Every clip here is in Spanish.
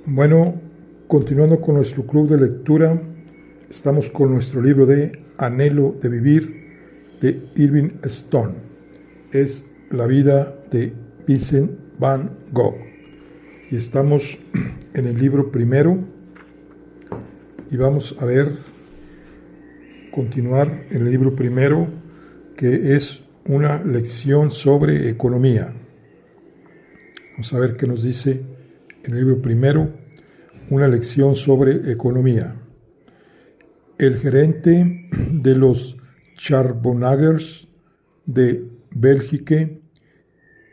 Bueno, continuando con nuestro club de lectura, estamos con nuestro libro de Anhelo de Vivir de Irving Stone. Es la vida de Vincent van Gogh. Y estamos en el libro primero y vamos a continuar en el libro primero, que es una lección sobre economía. Vamos a ver qué nos dice en el libro primero, una lección sobre economía. El gerente de los Charbonnagers de Bélgica,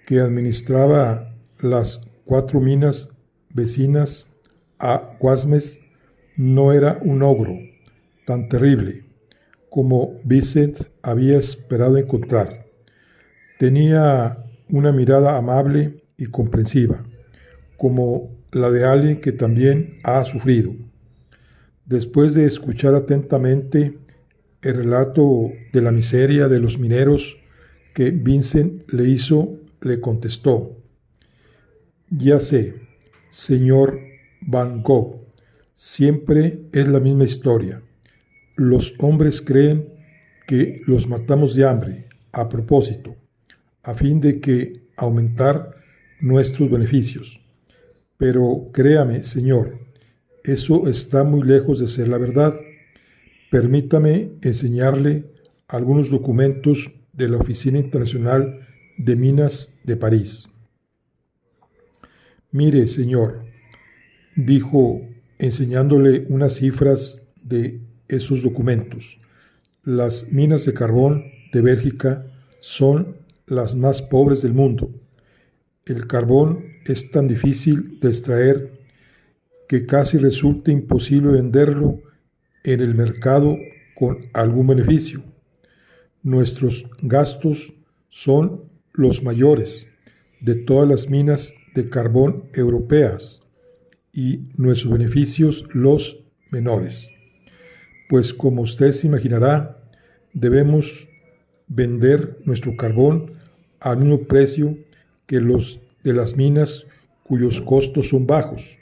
que administraba las 4 minas vecinas a Guasmes, no era un ogro tan terrible como Vincent había esperado encontrar. Tenía una mirada amable y comprensiva, como la de alguien que también ha sufrido. Después de escuchar atentamente el relato de la miseria de los mineros que Vincent le hizo, le contestó: «Ya sé, señor Van Gogh, siempre es la misma historia. Los hombres creen que los matamos de hambre a propósito, a fin de que aumentar nuestros beneficios. Pero créame, señor, eso está muy lejos de ser la verdad. Permítame enseñarle algunos documentos de la Oficina Internacional de Minas de París». «Mire, señor», dijo, enseñándole unas cifras de esos documentos, «las minas de carbón de Bélgica son las más pobres del mundo. El carbón es tan difícil de extraer que casi resulta imposible venderlo en el mercado con algún beneficio. Nuestros gastos son los mayores de todas las minas de carbón europeas y nuestros beneficios los menores. Pues como usted se imaginará, debemos vender nuestro carbón al mismo precio que los de las minas cuyos costos son bajos.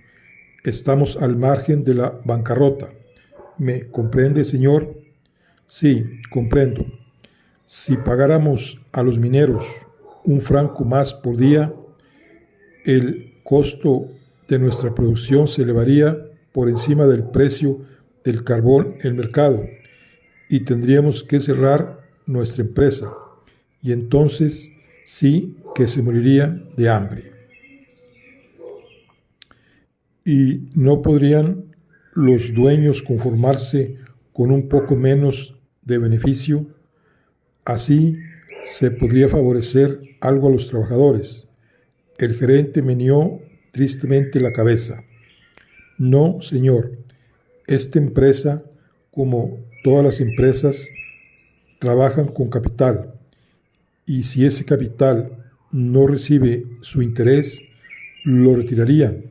Estamos al margen de la bancarrota. ¿Me comprende, señor?». «Sí, comprendo. Si pagáramos a los mineros un franco más por día, el costo de nuestra producción se elevaría por encima del precio del carbón en el mercado y tendríamos que cerrar nuestra empresa, y entonces sí que se morirían de hambre». «¿Y no podrían los dueños conformarse con un poco menos de beneficio? Así se podría favorecer algo a los trabajadores». El gerente meneó tristemente la cabeza. «No, señor. Esta empresa, como todas las empresas, trabajan con capital, y si ese capital no recibe su interés, lo retirarían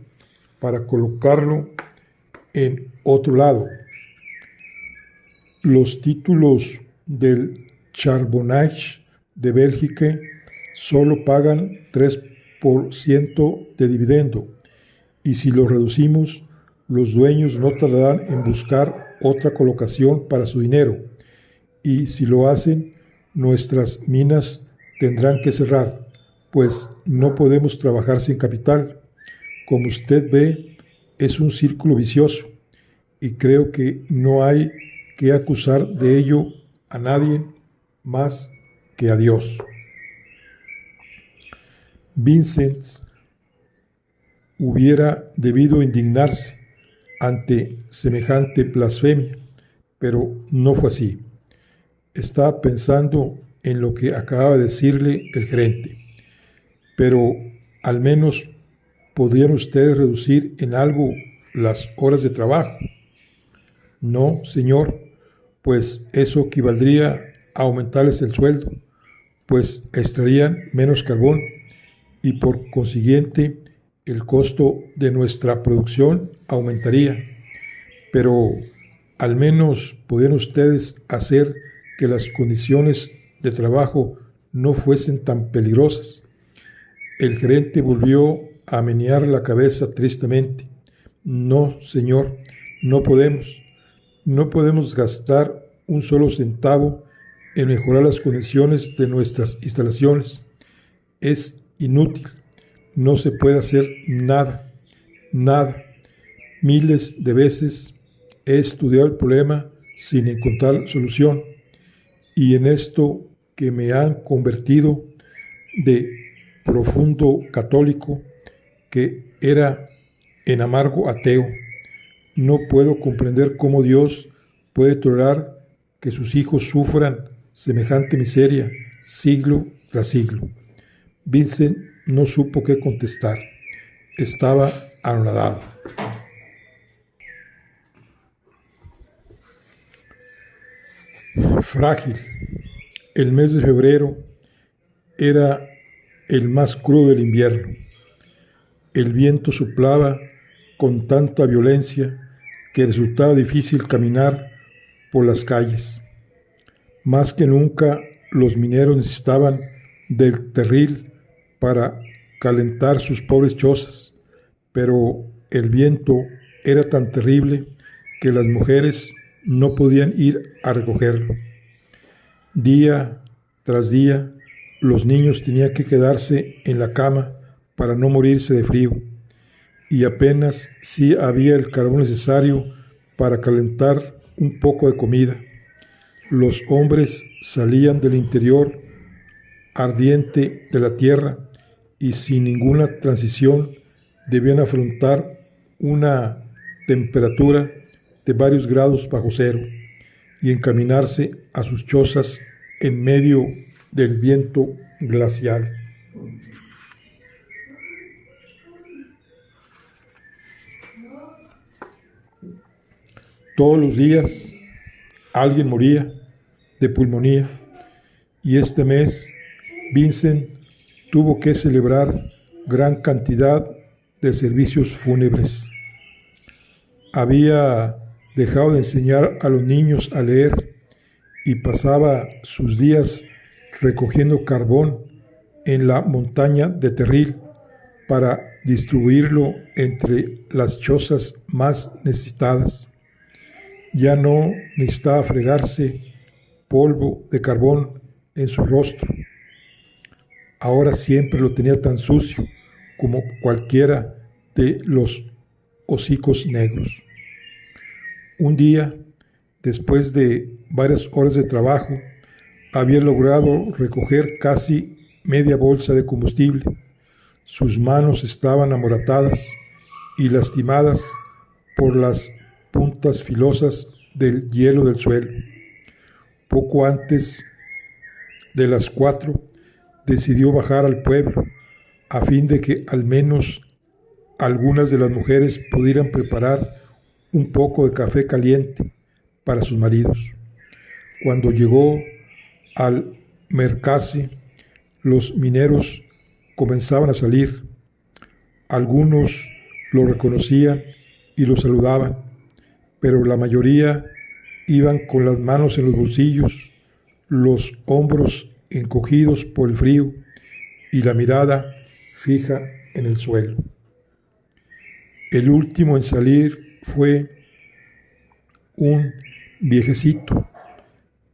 para colocarlo en otro lado. Los títulos del Charbonnage de Bélgica solo pagan 3% de dividendo, y si lo reducimos, los dueños no tardarán en buscar otra colocación para su dinero, y si lo hacen, nuestras minas tendrán que cerrar, pues no podemos trabajar sin capital. Como usted ve, es un círculo vicioso, y creo que no hay que acusar de ello a nadie más que a Dios». Vincent hubiera debido indignarse ante semejante blasfemia, pero no fue así. Estaba pensando en lo que acababa de decirle el gerente. «Pero al menos podrían ustedes reducir en algo las horas de trabajo». «No, señor, pues eso equivaldría a aumentarles el sueldo, pues extraerían menos carbón y por consiguiente el costo de nuestra producción aumentaría. Pero al menos podrían ustedes hacer que las condiciones de trabajo no fuesen tan peligrosas». El gerente volvió a menear la cabeza tristemente, No, señor, no podemos. No podemos gastar un solo centavo en mejorar las condiciones de nuestras instalaciones. Es inútil. No se puede hacer nada. Nada. Miles de veces he estudiado el problema sin encontrar solución. Y en esto que me han convertido de profundo católico, que era en amargo ateo, no puedo comprender cómo Dios puede tolerar que sus hijos sufran semejante miseria siglo tras siglo. Vincent no supo qué contestar. Estaba anonadado. Frágil. El mes de febrero era el más crudo del invierno. El viento soplaba con tanta violencia que resultaba difícil caminar por las calles. Más que nunca, los mineros necesitaban del terril para calentar sus pobres chozas, pero el viento era tan terrible que las mujeres no podían ir a recogerlo. Día tras día, los niños tenían que quedarse en la cama para no morirse de frío, y apenas si había el carbón necesario para calentar un poco de comida. Los hombres salían del interior ardiente de la tierra y sin ninguna transición debían afrontar una temperatura de varios grados bajo cero y encaminarse a sus chozas en medio del viento glacial. Todos los días alguien moría de pulmonía y este mes Vincent tuvo que celebrar gran cantidad de servicios fúnebres. Había dejado de enseñar a los niños a leer y pasaba sus días recogiendo carbón en la montaña de Terril para distribuirlo entre las chozas más necesitadas. Ya no necesitaba fregarse polvo de carbón en su rostro. Ahora siempre lo tenía tan sucio como cualquiera de los hocicos negros. Un día, después de varias horas de trabajo, había logrado recoger casi media bolsa de combustible. Sus manos estaban amoratadas y lastimadas por las puntas filosas del hielo del suelo. Poco antes de las 4, decidió bajar al pueblo a fin de que al menos algunas de las mujeres pudieran preparar un poco de café caliente para sus maridos. Cuando llegó al Mercase, los mineros comenzaban a salir. Algunos lo reconocían y lo saludaban, pero la mayoría iban con las manos en los bolsillos, los hombros encogidos por el frío y la mirada fija en el suelo. El último en salir fue un viejecito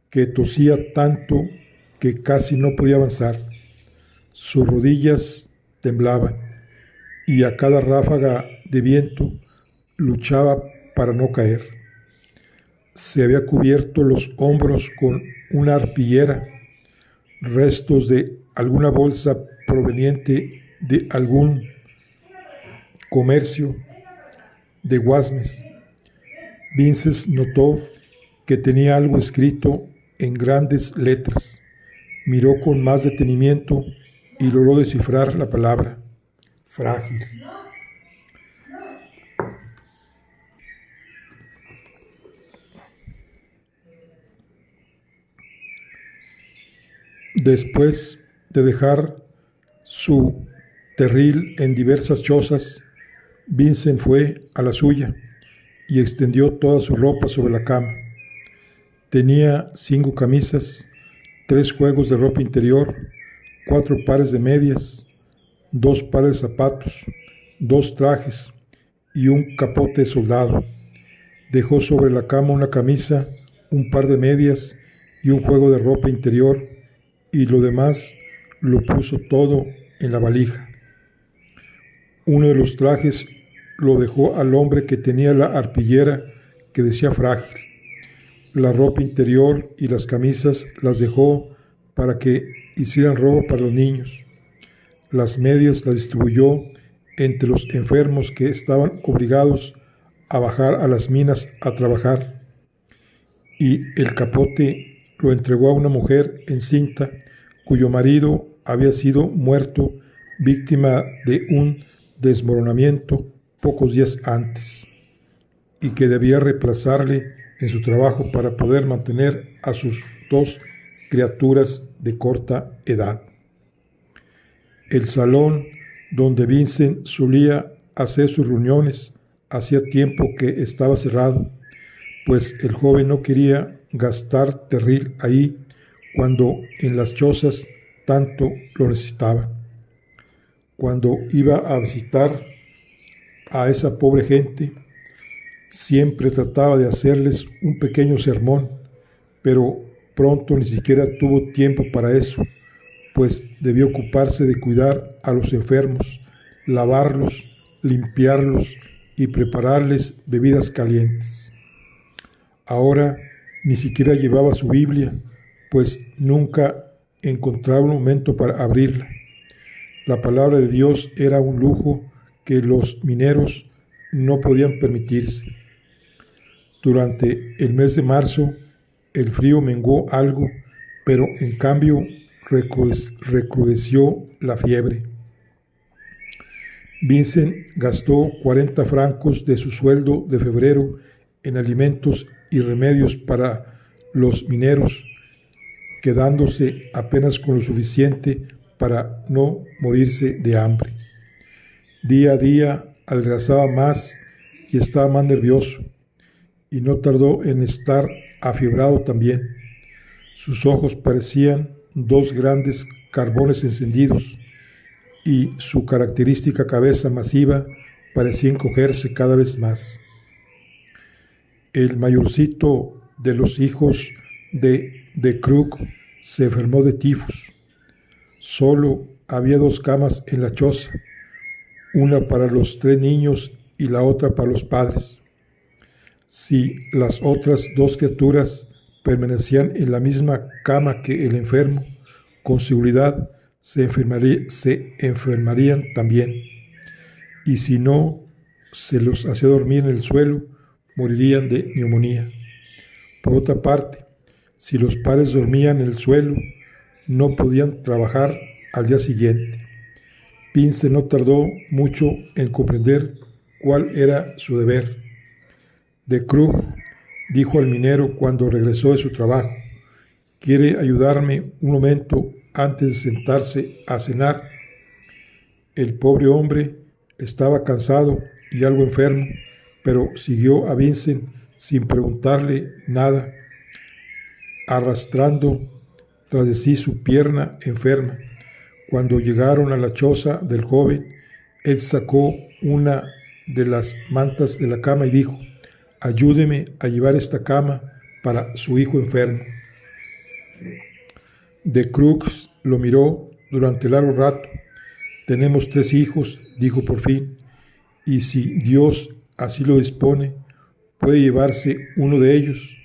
que tosía tanto que casi no podía avanzar. Sus rodillas temblaban y a cada ráfaga de viento luchaba para no caer. Se había cubierto los hombros con una arpillera, restos de alguna bolsa proveniente de algún comercio de Guasmes. Vincent notó que tenía algo escrito en grandes letras. Miró con más detenimiento y logró descifrar la palabra: frágil. Después de dejar su terril en diversas chozas, Vincent fue a la suya y extendió toda su ropa sobre la cama. Tenía 5 camisas, 3 juegos de ropa interior, 4 pares de medias, 2 pares de zapatos, 2 trajes y un capote de soldado. Dejó sobre la cama una camisa, un par de medias y un juego de ropa interior, y lo demás lo puso todo en la valija. Uno de los trajes lo dejó al hombre que tenía la arpillera que decía frágil. La ropa interior y las camisas las dejó para que hicieran ropa para los niños. Las medias las distribuyó entre los enfermos que estaban obligados a bajar a las minas a trabajar. Y el capote lo entregó a una mujer encinta cuyo marido había sido muerto víctima de un desmoronamiento pocos días antes, y que debía reemplazarle en su trabajo para poder mantener a sus dos criaturas de corta edad. El salón donde Vincent solía hacer sus reuniones hacía tiempo que estaba cerrado, pues el joven no quería gastar terril ahí cuando en las chozas tanto lo necesitaba. Cuando iba a visitar a esa pobre gente, siempre trataba de hacerles un pequeño sermón, pero pronto ni siquiera tuvo tiempo para eso, pues debía ocuparse de cuidar a los enfermos, lavarlos, limpiarlos y prepararles bebidas calientes. Ahora ni siquiera llevaba su Biblia, pues nunca encontraba un momento para abrirla. La palabra de Dios era un lujo que los mineros no podían permitirse. Durante el mes de marzo, el frío menguó algo, pero en cambio recrudeció la fiebre. Vincent gastó 40 francos de su sueldo de febrero en alimentos y remedios para los mineros, quedándose apenas con lo suficiente para no morirse de hambre. Día a día adelgazaba más y estaba más nervioso, y no tardó en estar afiebrado también. Sus ojos parecían dos grandes carbones encendidos, y su característica cabeza masiva parecía encogerse cada vez más. El mayorcito de los hijos de Krug se enfermó de tifus. Solo había 2 camas en la choza, una para los 3 niños y la otra para los padres. Si las otras 2 criaturas permanecían en la misma cama que el enfermo, con seguridad se enfermarían también, y si no se los hacía dormir en el suelo, morirían de neumonía. Por otra parte, si los padres dormían en el suelo, no podían trabajar al día siguiente. Vincent no tardó mucho en comprender cuál era su deber. De Krug dijo al minero cuando regresó de su trabajo: ¿quiere ayudarme un momento antes de sentarse a cenar? El pobre hombre estaba cansado y algo enfermo, pero siguió a Vincent sin preguntarle nada, arrastrando tras de sí su pierna enferma. Cuando llegaron a la choza del joven, él sacó una de las mantas de la cama y dijo: ayúdeme a llevar esta cama para su hijo enfermo. De Krug lo miró durante largo rato. Tenemos 3 hijos, dijo por fin, y si Dios así lo dispone, puede llevarse uno de ellos,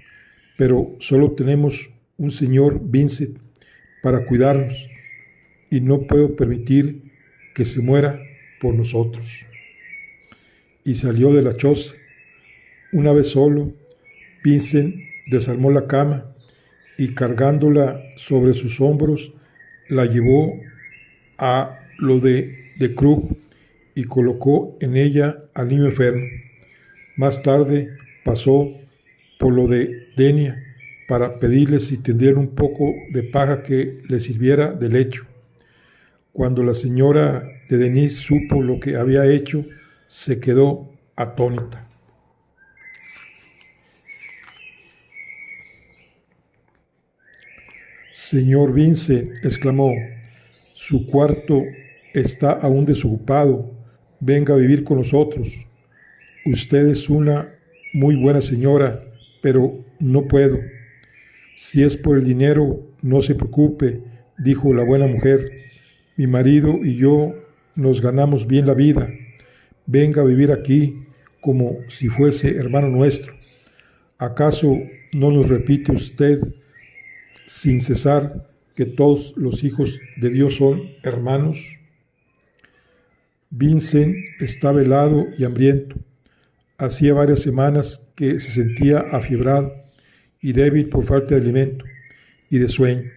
pero solo tenemos un señor Vincent para cuidarnos, y no puedo permitir que se muera por nosotros. Y salió de la choza. Una vez solo, Vincent desarmó la cama y, cargándola sobre sus hombros, la llevó a lo de Krug y colocó en ella al niño enfermo. Más tarde pasó por lo de Denia para pedirle si tendrían un poco de paja que le sirviera de lecho. Cuando la señora de Denis supo lo que había hecho, se quedó atónita. Señor Vincent, exclamó, su cuarto está aún desocupado. Venga a vivir con nosotros. usted es una muy buena señora, pero no puedo. Si es por el dinero, no se preocupe, dijo la buena mujer. Mi marido y yo nos ganamos bien la vida. Venga a vivir aquí como si fuese hermano nuestro. ¿Acaso no nos repite usted sin cesar que todos los hijos de Dios son hermanos? Vincent estaba helado y hambriento. Hacía varias semanas que se sentía afiebrado y débil por falta de alimento y de sueño.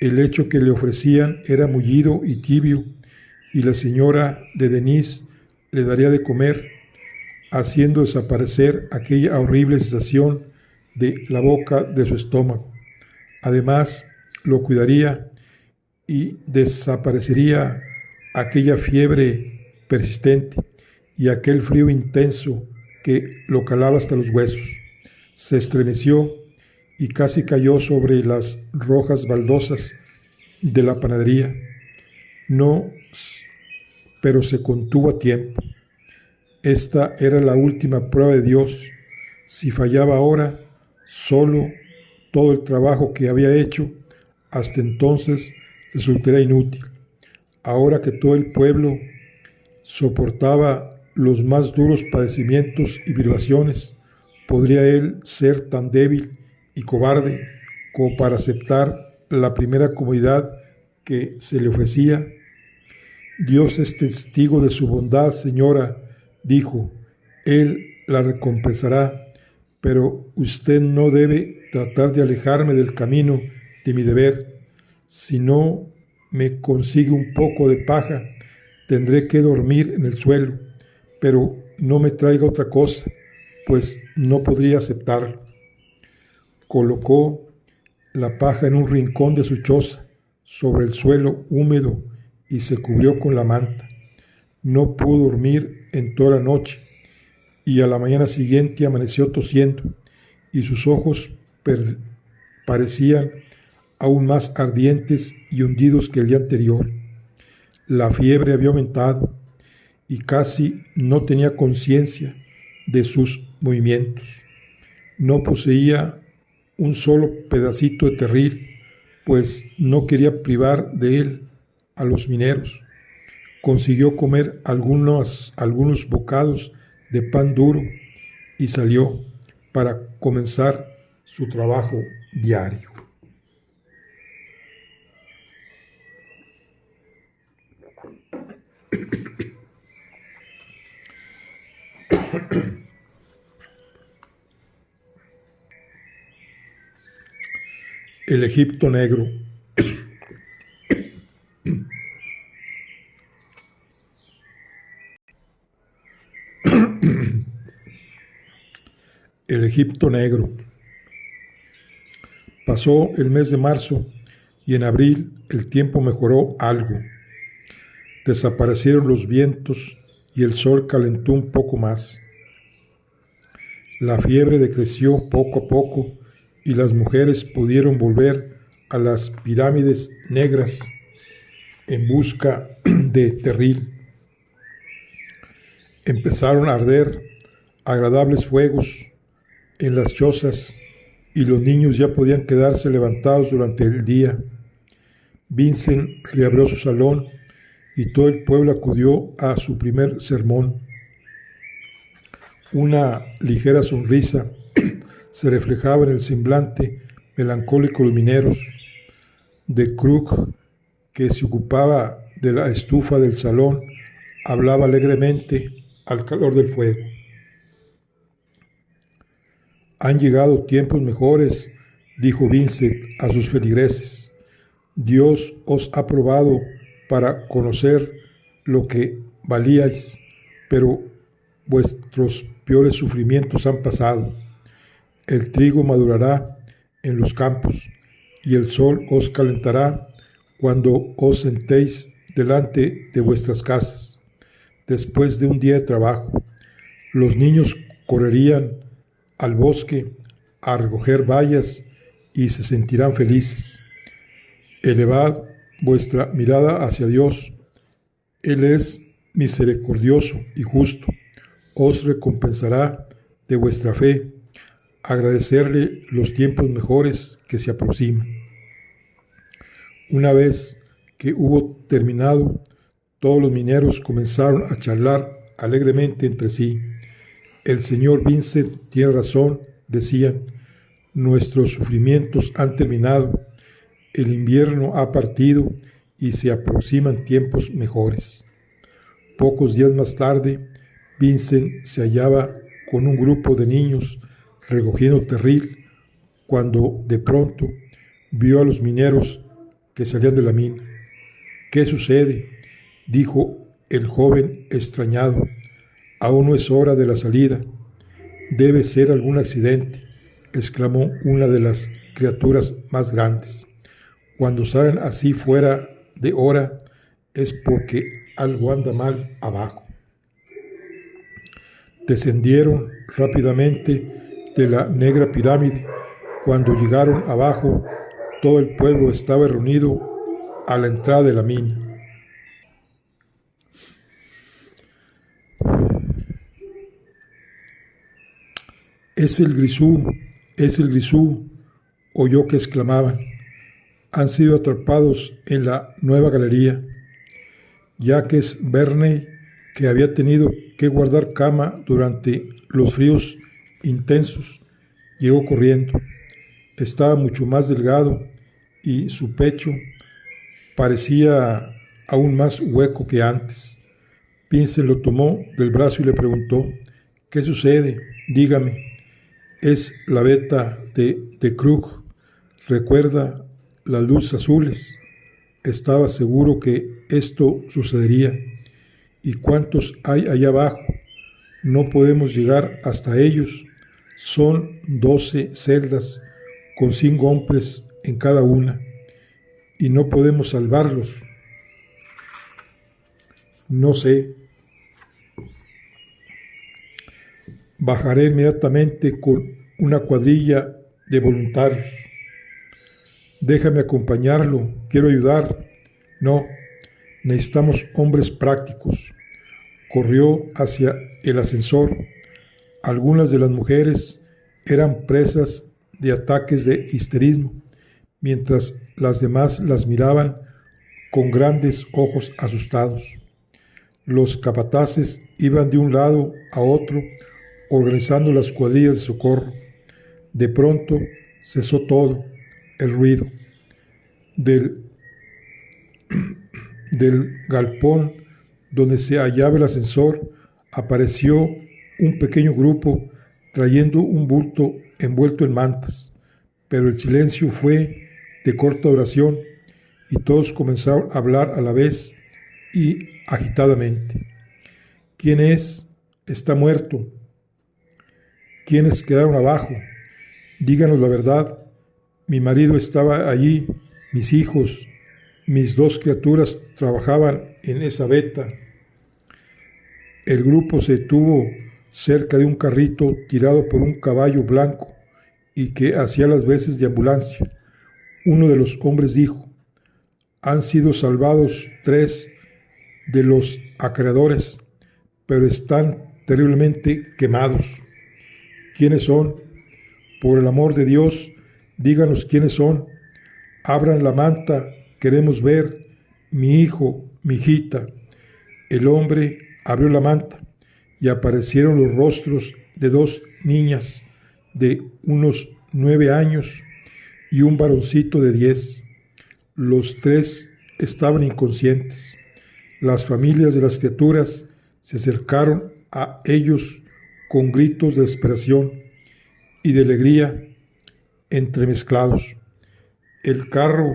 El lecho que le ofrecían era mullido y tibio, y la señora de Denis le daría de comer, haciendo desaparecer aquella horrible sensación de la boca de su estómago. Además, lo cuidaría y desaparecería aquella fiebre persistente y aquel frío intenso que lo calaba hasta los huesos. Se estremeció y casi cayó sobre las rojas baldosas de la panadería. No, pero se contuvo a tiempo. Esta era la última prueba de Dios. Si fallaba ahora, solo todo el trabajo que había hecho hasta entonces resultaría inútil. Ahora que todo el pueblo soportaba los más duros padecimientos y privaciones, ¿podría él ser tan débil y cobarde como para aceptar la primera comodidad que se le ofrecía? Dios es testigo de su bondad, señora, dijo. Él la recompensará, pero usted no debe tratar de alejarme del camino de mi deber. Si no me consigue un poco de paja, tendré que dormir en el suelo, pero no me traiga otra cosa, pues no podría aceptarlo. Colocó la paja en un rincón de su choza, sobre el suelo húmedo, y se cubrió con la manta. No pudo dormir en toda la noche, y a la mañana siguiente amaneció tosiendo, y sus ojos parecían aún más ardientes y hundidos que el día anterior. La fiebre había aumentado, y casi no tenía conciencia de sus movimientos. No poseía un solo pedacito de terril, pues no quería privar de él a los mineros. Consiguió comer algunos bocados de pan duro y salió para comenzar su trabajo diario. El Egipto negro. El Egipto negro. Pasó el mes de marzo y en abril el tiempo mejoró algo. Desaparecieron los vientos y el sol calentó un poco más. La fiebre decreció poco a poco y las mujeres pudieron volver a las pirámides negras en busca de terril. Empezaron a arder agradables fuegos en las chozas y los niños ya podían quedarse levantados durante el día. Vincent reabrió su salón y todo el pueblo acudió a su primer sermón. Una ligera sonrisa se reflejaba en el semblante melancólico de los mineros. De Krug, que se ocupaba de la estufa del salón, hablaba alegremente al calor del fuego. Han llegado tiempos mejores, dijo Vincent a sus feligreses. Dios os ha probado para conocer lo que valíais, pero vuestros peores sufrimientos han pasado. El trigo madurará en los campos y el sol os calentará cuando os sentéis delante de vuestras casas. Después de un día de trabajo, los niños correrían al bosque a recoger bayas y se sentirán felices. Elevad vuestra mirada hacia Dios. Él es misericordioso y justo. os recompensará de vuestra fe, agradecerle los tiempos mejores que se aproximan. Una vez que hubo terminado, todos los mineros comenzaron a charlar alegremente entre sí. El señor Vincent tiene razón, decían, nuestros sufrimientos han terminado, el invierno ha partido y se aproximan tiempos mejores. Pocos días más tarde, Vincent se hallaba con un grupo de niños recogiendo terril cuando de pronto vio a los mineros que salían de la mina. «¿Qué sucede?», dijo el joven extrañado. «Aún no es hora de la salida. Debe ser algún accidente», exclamó una de las criaturas más grandes. «Cuando salen así fuera de hora es porque algo anda mal abajo». Descendieron rápidamente de la negra pirámide. Cuando llegaron abajo, todo el pueblo estaba reunido a la entrada de la mina. «Es el Grisú», oyó que exclamaban. «Han sido atrapados en la nueva galería». Jacques Verney, que había tenido que guardar cama durante los fríos intensos, llegó corriendo. Estaba mucho más delgado y su pecho parecía aún más hueco que antes. Vincent lo tomó del brazo y le preguntó: «¿Qué sucede? Dígame». «Es la beta de Krug. ¿Recuerda las luces azules? Estaba seguro que esto sucedería. ¿Y cuántos hay allá abajo? No podemos llegar hasta ellos. Son 12 celdas con 5 hombres en cada una. Y no podemos salvarlos». «No sé. Bajaré inmediatamente con una cuadrilla de voluntarios». «Déjame acompañarlo. Quiero ayudar». «No. Necesitamos hombres prácticos». Corrió hacia el ascensor. Algunas de las mujeres eran presas de ataques de histerismo, mientras las demás las miraban con grandes ojos asustados. Los capataces iban de un lado a otro organizando las cuadrillas de socorro. De pronto cesó todo el ruido. Del galpón donde se hallaba el ascensor apareció un pequeño grupo trayendo un bulto envuelto en mantas, pero el silencio fue de corta duración y todos comenzaron a hablar a la vez y agitadamente. «¿Quién es? Está muerto». «¿Quiénes quedaron abajo? Díganos la verdad. Mi marido estaba allí, mis hijos, mis 2 criaturas trabajaban en esa veta». El grupo se detuvo cerca de un carrito tirado por un caballo blanco y que hacía las veces de ambulancia. Uno de los hombres dijo: «Han sido salvados 3 de los acreedores, pero están terriblemente quemados». «¿Quiénes son? Por el amor de Dios, díganos quiénes son. Abran la manta, queremos ver. Mi hijo, mi hijita». El hombre abrió la manta y aparecieron los rostros de 2 niñas de unos 9 años y un varoncito de 10. Los 3 estaban inconscientes. Las familias de las criaturas se acercaron a ellos con gritos de desesperación y de alegría entremezclados. El carro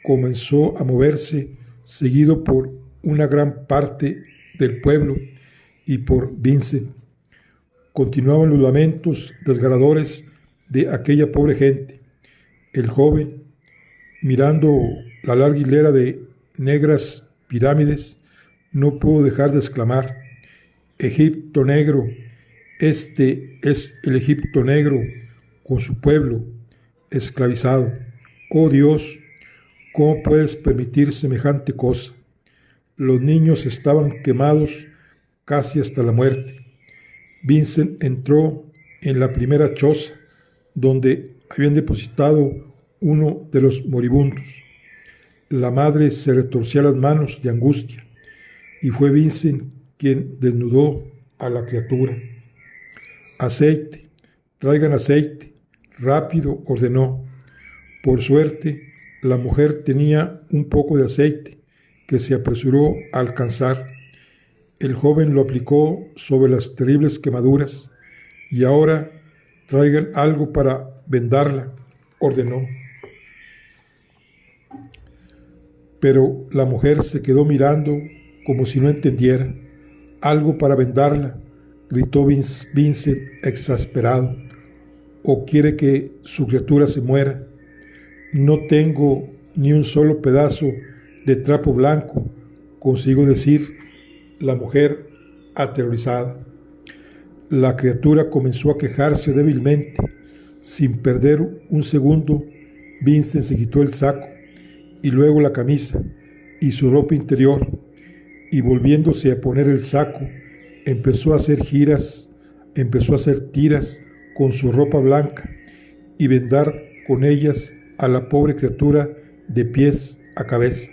comenzó a moverse, seguido por una gran parte del pueblo y por Vincent. Continuaban los lamentos desgarradores de aquella pobre gente. El joven, mirando la larga hilera de negras pirámides, no pudo dejar de exclamar: «Egipto negro, este es el Egipto negro, con su pueblo esclavizado. Oh Dios, ¿cómo puedes permitir semejante cosa?». Los niños estaban quemados casi hasta la muerte. Vincent entró en la primera choza donde habían depositado uno de los moribundos. La madre se retorcía las manos de angustia y fue Vincent quien desnudó a la criatura. Aceite, traigan aceite, rápido, ordenó. Por suerte, la mujer tenía un poco de aceite que se apresuró a alcanzar. El joven lo aplicó sobre las terribles quemaduras y ahora traigan algo para vendarla, ordenó. Pero la mujer se quedó mirando como si no entendiera. Algo para vendarla, gritó Vincent exasperado. ¿O quiere que su criatura se muera? No tengo ni un solo pedazo de trapo blanco, consiguió decir la mujer aterrorizada. La criatura comenzó a quejarse débilmente. Sin perder un segundo, Vincent se quitó el saco y luego la camisa y su ropa interior, y volviéndose a poner el saco, empezó a hacer tiras con su ropa blanca y vendar con ellas a la pobre criatura de pies a cabeza.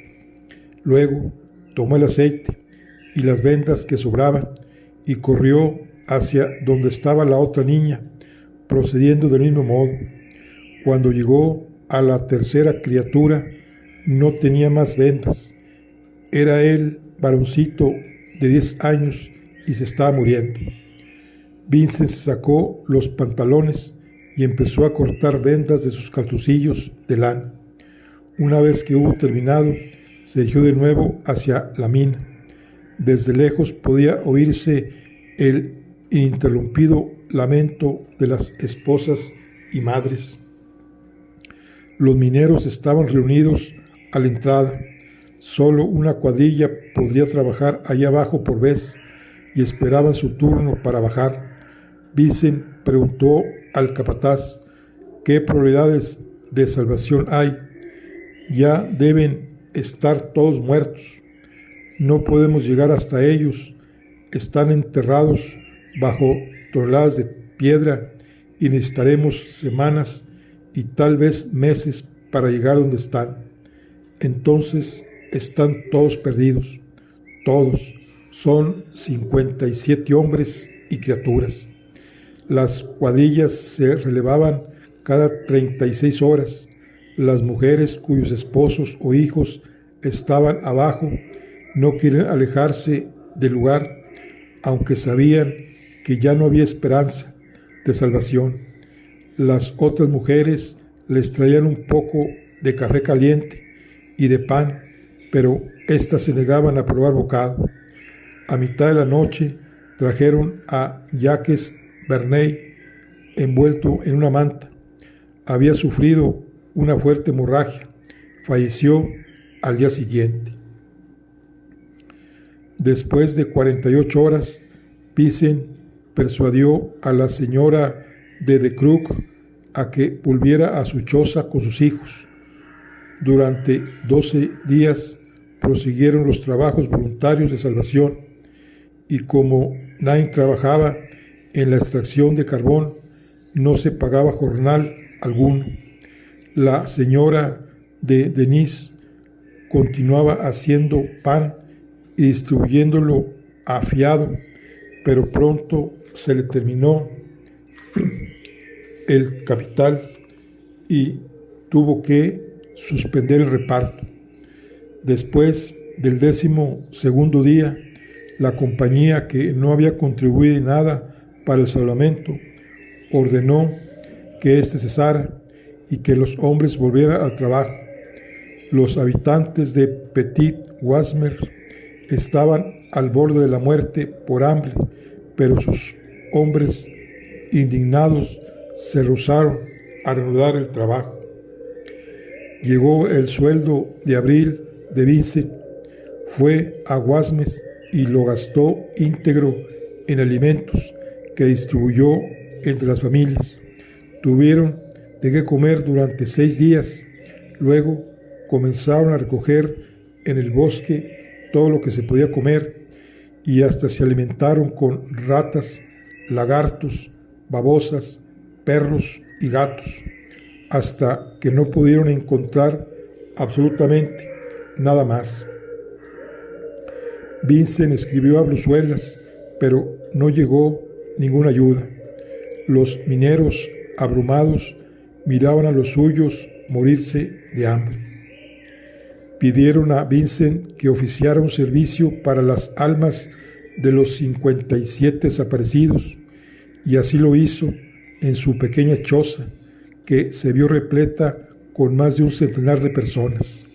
Luego tomó el aceite y las vendas que sobraban y corrió hacia donde estaba la otra niña, procediendo del mismo modo. Cuando llegó a la tercera criatura, no tenía más vendas. Era él varoncito de 10 años y se estaba muriendo. Vincent sacó los pantalones y empezó a cortar vendas de sus calzoncillos de lana. Una vez que hubo terminado, se dirigió de nuevo hacia la mina. Desde lejos podía oírse el ininterrumpido lamento de las esposas y madres. Los mineros estaban reunidos a la entrada. Solo una cuadrilla podría trabajar allá abajo por vez y esperaban su turno para bajar. Vincent preguntó al capataz: ¿qué probabilidades de salvación hay? Ya deben estar todos muertos. No podemos llegar hasta ellos. Están enterrados bajo toneladas de piedra y necesitaremos semanas y tal vez meses para llegar donde están. Entonces están todos perdidos. Todos. Son 57 hombres y criaturas. Las cuadrillas se relevaban cada 36 horas. Las mujeres cuyos esposos o hijos estaban abajo no quieren alejarse del lugar, aunque sabían que ya no había esperanza de salvación. Las otras mujeres les traían un poco de café caliente y de pan, pero éstas se negaban a probar bocado. A mitad de la noche trajeron a Jacques Verney envuelto en una manta. Había sufrido una fuerte hemorragia. Falleció al día siguiente. Después de 48 horas, Vincent persuadió a la señora de Krug a que volviera a su choza con sus hijos. Durante 12 días prosiguieron los trabajos voluntarios de salvación, y como nadie trabajaba en la extracción de carbón, no se pagaba jornal alguno. La señora de Denis continuaba haciendo pan y distribuyéndolo a fiado, pero pronto se le terminó el capital y tuvo que suspender el reparto. Después del 12º día, la compañía, que no había contribuido en nada para el salvamento, ordenó que éste cesara y que los hombres volvieran al trabajo. Los habitantes de Petit Wasmer estaban al borde de la muerte por hambre, pero sus hombres indignados se rehusaron a reanudar el trabajo. Llegó el sueldo de abril de Vincent. Fue a Wasmes y lo gastó íntegro en alimentos que distribuyó entre las familias. Tuvieron de qué comer durante 6 días. Luego comenzaron a recoger en el bosque todo lo que se podía comer y hasta se alimentaron con ratas, lagartos, babosas, perros y gatos, hasta que no pudieron encontrar absolutamente nada más. Vincent escribió a Bruselas, pero no llegó ninguna ayuda. Los mineros, abrumados, miraban a los suyos morirse de hambre. Pidieron a Vincent que oficiara un servicio para las almas de los 57 desaparecidos, y así lo hizo en su pequeña choza, que se vio repleta con más de un centenar de personas.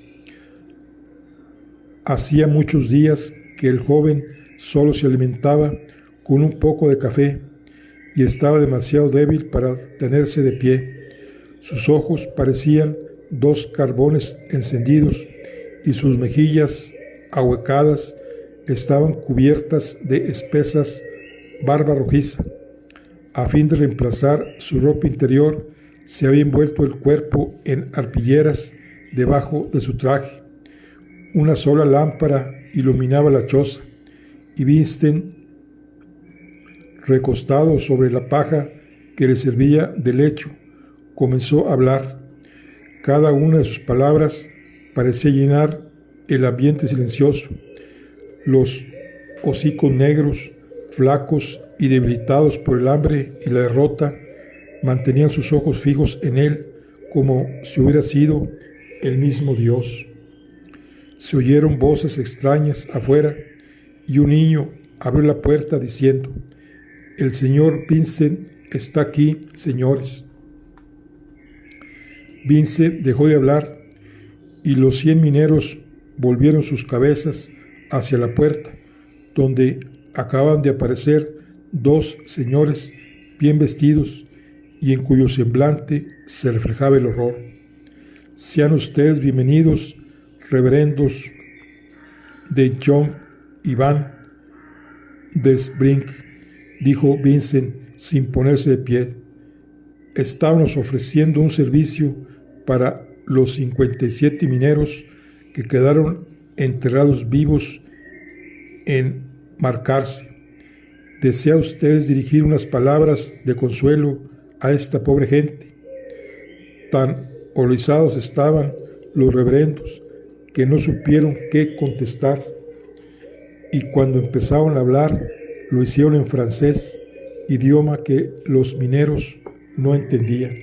Hacía muchos días que el joven solo se alimentaba con un poco de café y estaba demasiado débil para tenerse de pie. Sus ojos parecían 2 carbones encendidos y sus mejillas ahuecadas estaban cubiertas de espesas barba rojiza. A fin de reemplazar su ropa interior, se había envuelto el cuerpo en arpilleras debajo de su traje. Una sola lámpara iluminaba la choza, y Vincent, recostado sobre la paja que le servía de lecho, comenzó a hablar. Cada una de sus palabras parecía llenar el ambiente silencioso. Los hocicos negros, flacos y debilitados por el hambre y la derrota, mantenían sus ojos fijos en él como si hubiera sido el mismo Dios. Se oyeron voces extrañas afuera y un niño abrió la puerta diciendo: «El señor Vincent está aquí, señores». Vincent dejó de hablar y los 100 mineros volvieron sus cabezas hacia la puerta, donde acababan de aparecer 2 señores bien vestidos y en cuyo semblante se reflejaba el horror. «Sean ustedes bienvenidos, reverendos de John y Van Desbrink», dijo Vincent sin ponerse de pie. «Estábamos ofreciendo un servicio para los 57 mineros que quedaron enterrados vivos en Marcarse. ¿Desea ustedes dirigir unas palabras de consuelo a esta pobre gente?» Tan horrorizados estaban los reverendos que no supieron qué contestar, y cuando empezaron a hablar lo hicieron en francés, idioma que los mineros no entendían.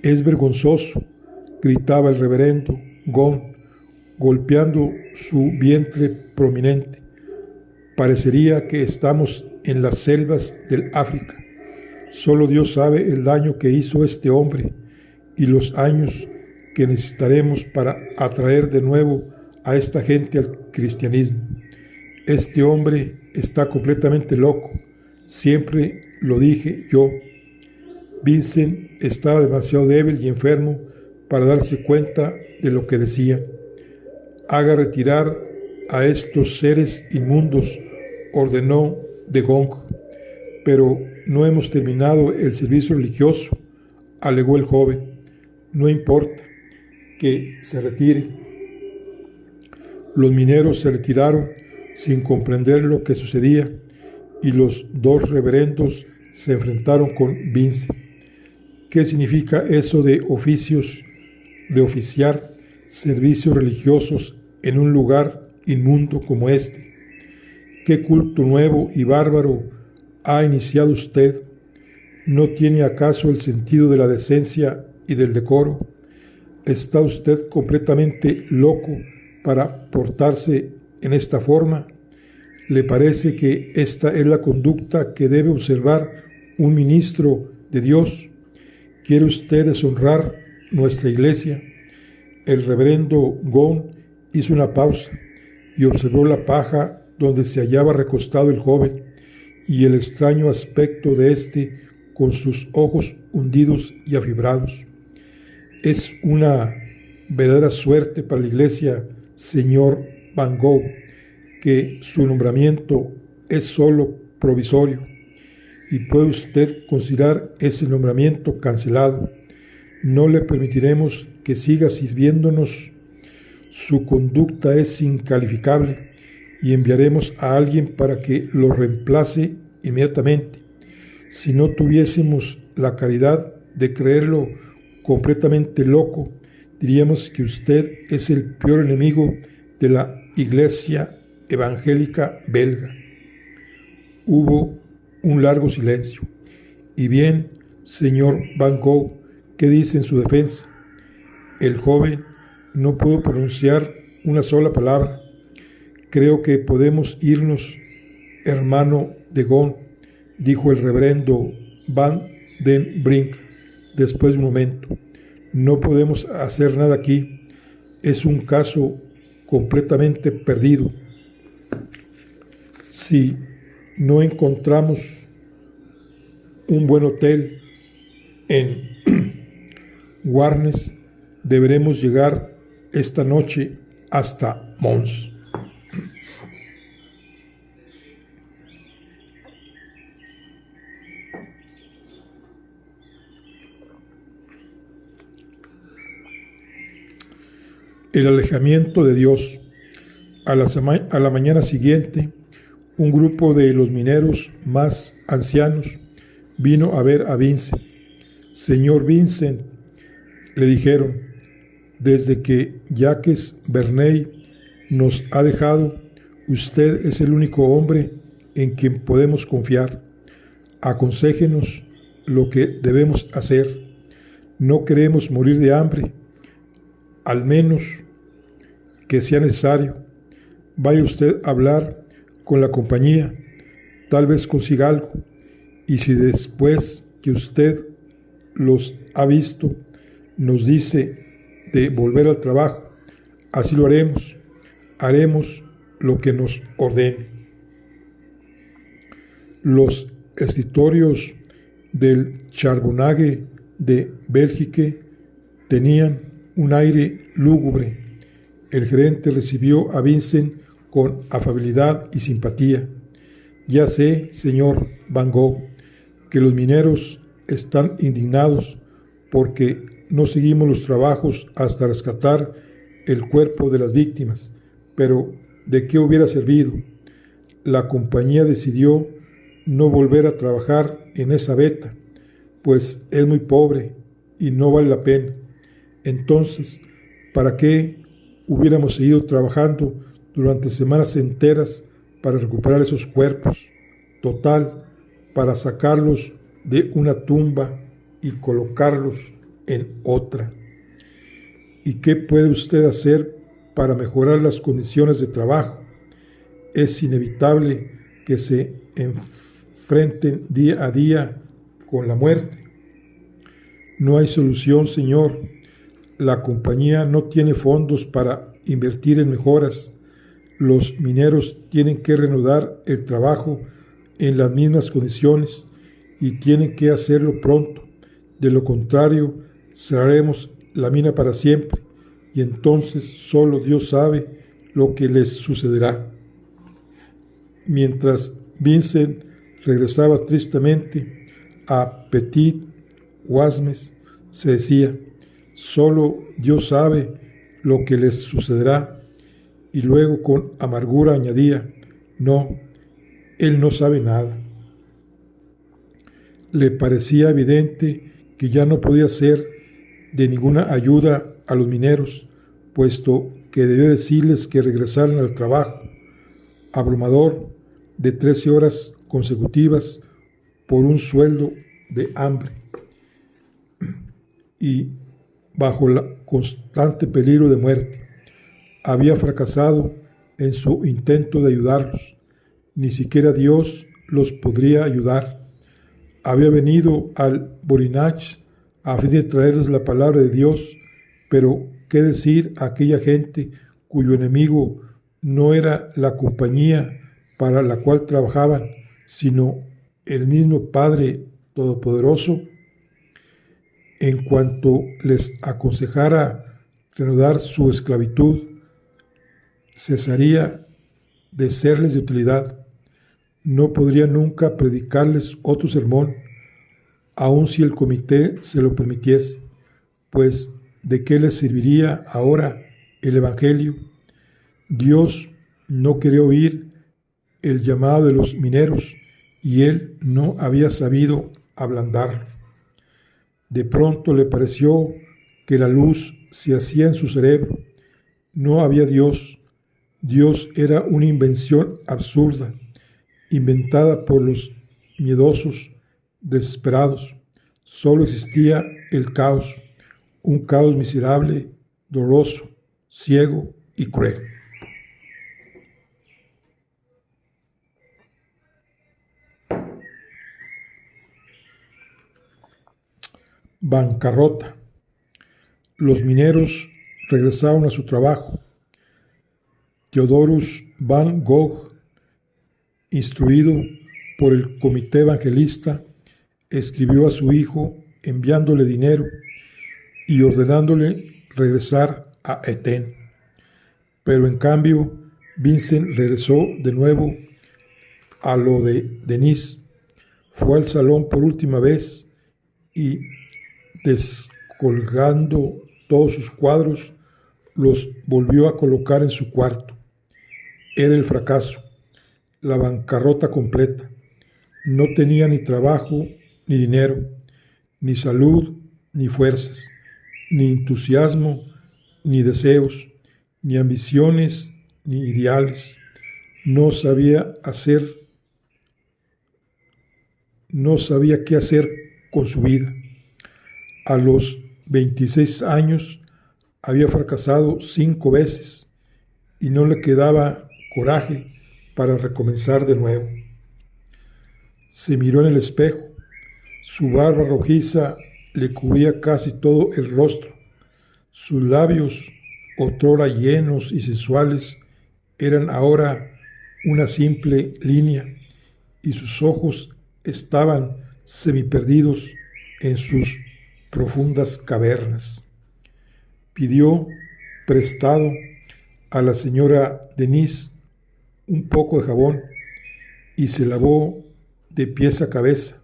«Es vergonzoso», gritaba el reverendo Gon, golpeando su vientre prominente. «Parecería que estamos en las selvas del África. Solo Dios sabe el daño que hizo este hombre y los años que necesitaremos para atraer de nuevo a esta gente al cristianismo. Este hombre está completamente loco, siempre lo dije yo». Vincent estaba demasiado débil y enfermo para darse cuenta de lo que decía. «Haga retirar a estos seres inmundos», ordenó de Gong. «Pero no hemos terminado el servicio religioso», alegó el joven. «No importa, que se retire». Los mineros se retiraron sin comprender lo que sucedía, y los 2 reverendos se enfrentaron con Vincent. ¿Qué significa eso de oficiar servicios religiosos en un lugar inmundo como este? ¿Qué culto nuevo y bárbaro ha iniciado usted? ¿No tiene acaso el sentido de la decencia y del decoro? ¿Está usted completamente loco para portarse en esta forma? ¿Le parece que esta es la conducta que debe observar un ministro de Dios? ¿Quiere usted deshonrar nuestra iglesia? El reverendo Gon hizo una pausa y observó la paja donde se hallaba recostado el joven y el extraño aspecto de éste con sus ojos hundidos y afibrados. «Es una verdadera suerte para la iglesia, señor Van Gogh, que su nombramiento es solo provisorio, y puede usted considerar ese nombramiento cancelado. No le permitiremos que siga sirviéndonos. Su conducta es incalificable y enviaremos a alguien para que lo reemplace inmediatamente. Si no tuviésemos la caridad de creerlo completamente loco, diríamos que usted es el peor enemigo de la Iglesia Evangélica belga. Hubo un largo silencio. Y bien, señor Van Gogh, ¿qué dice en su defensa? El joven no pudo pronunciar una sola palabra. Creo que podemos irnos, hermano de Gogh, dijo el reverendo Van den Brink después de un momento. No podemos hacer nada aquí. Es un caso completamente perdido. Si no encontramos un buen hotel en Warnes, deberemos llegar esta noche hasta Mons. El alejamiento de Dios. A la mañana siguiente, un grupo de los mineros más ancianos vino a ver a Vincent. Señor Vincent, le dijeron, desde que Jacques Verney nos ha dejado, usted es el único hombre en quien podemos confiar. Aconséjenos lo que debemos hacer. No queremos morir de hambre, al menos que sea necesario. Vaya usted a hablar con la compañía, tal vez consiga algo, y si después que usted los ha visto nos dice de volver al trabajo, así lo haremos. Haremos lo que nos ordene. Los escritorios del Charbonnages de Bélgica tenían un aire lúgubre. El gerente recibió a Vincent con afabilidad y simpatía. Ya sé, señor Van Gogh, que los mineros están indignados porque no seguimos los trabajos hasta rescatar el cuerpo de las víctimas, pero ¿de qué hubiera servido? La compañía decidió no volver a trabajar en esa veta, pues es muy pobre y no vale la pena. Entonces, ¿para qué hubiéramos seguido trabajando durante semanas enteras para recuperar esos cuerpos? Total, para sacarlos de una tumba y colocarlos en otra. ¿Y qué puede usted hacer para mejorar las condiciones de trabajo? Es inevitable que se enfrenten día a día con la muerte. No hay solución, señor. La compañía no tiene fondos para invertir en mejoras. Los mineros tienen que reanudar el trabajo en las mismas condiciones y tienen que hacerlo pronto. De lo contrario, cerraremos la mina para siempre y entonces solo Dios sabe lo que les sucederá. Mientras Vincent regresaba tristemente a Petit Wasmes, se decía, solo Dios sabe lo que les sucederá, y luego con amargura añadía, no, él no sabe nada. Le parecía evidente que ya no podía ser de ninguna ayuda a los mineros, puesto que debía decirles que regresaran al trabajo abrumador de 13 horas consecutivas por un sueldo de hambre y bajo el constante peligro de muerte. Había fracasado en su intento de ayudarlos. Ni siquiera Dios los podría ayudar. Había venido al Borinage a fin de traerles la palabra de Dios, pero ¿qué decir a aquella gente cuyo enemigo no era la compañía para la cual trabajaban, sino el mismo Padre Todopoderoso? En cuanto les aconsejara reanudar su esclavitud, cesaría de serles de utilidad. No podría nunca predicarles otro sermón, aun si el comité se lo permitiese, pues ¿de qué les serviría ahora el Evangelio? Dios no quería oír el llamado de los mineros y él no había sabido ablandarlo. De pronto le pareció que la luz se hacía en su cerebro. No había Dios. Dios era una invención absurda, inventada por los miedosos, desesperados. Solo existía el caos, un caos miserable, doloroso, ciego y cruel. Bancarrota. Los mineros regresaron a su trabajo. Theodorus van Gogh, instruido por el comité evangelista, escribió a su hijo enviándole dinero y ordenándole regresar a Eten. Pero en cambio, Vincent regresó de nuevo a lo de Denis. Fue al salón por última vez y, descolgando todos sus cuadros, los volvió a colocar en su cuarto. Era el fracaso, la bancarrota completa. No tenía ni trabajo, ni dinero, ni salud, ni fuerzas, ni entusiasmo, ni deseos, ni ambiciones, ni ideales. No sabía qué hacer con su vida. A los 26 años había fracasado 5 veces y no le quedaba coraje para recomenzar de nuevo. Se miró en el espejo. Su barba rojiza le cubría casi todo el rostro. Sus labios, otrora llenos y sensuales, eran ahora una simple línea, y sus ojos estaban semiperdidos en sus profundas cavernas. Pidió prestado a la señora Denis un poco de jabón y se lavó de pies a cabeza.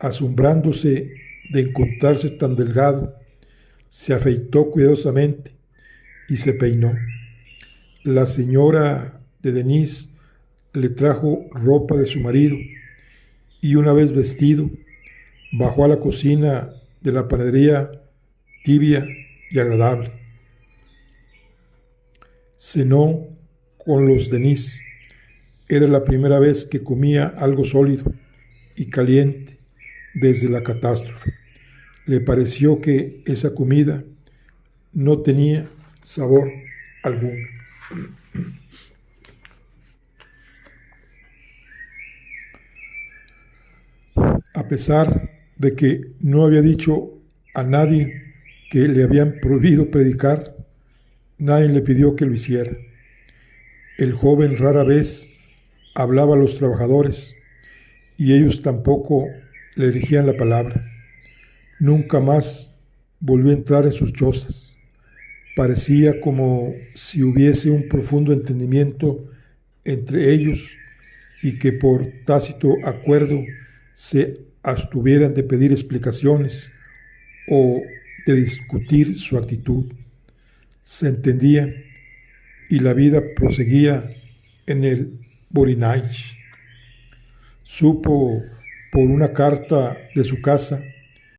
Asombrándose de encontrarse tan delgado, se afeitó cuidadosamente y se peinó. La señora de Denis le trajo ropa de su marido y, una vez vestido, bajó a la cocina de la panadería tibia y agradable. Cenó con los Denis. Era la primera vez que comía algo sólido y caliente desde la catástrofe. Le pareció que esa comida no tenía sabor alguno. A pesar de que no había dicho a nadie que le habían prohibido predicar, nadie le pidió que lo hiciera. El joven rara vez hablaba a los trabajadores y ellos tampoco le dirigían la palabra. Nunca más volvió a entrar en sus chozas. Parecía como si hubiese un profundo entendimiento entre ellos y que por tácito acuerdo se abstuvieran de pedir explicaciones o de discutir su actitud. Se entendían y la vida proseguía en el Borinage. Supo por una carta de su casa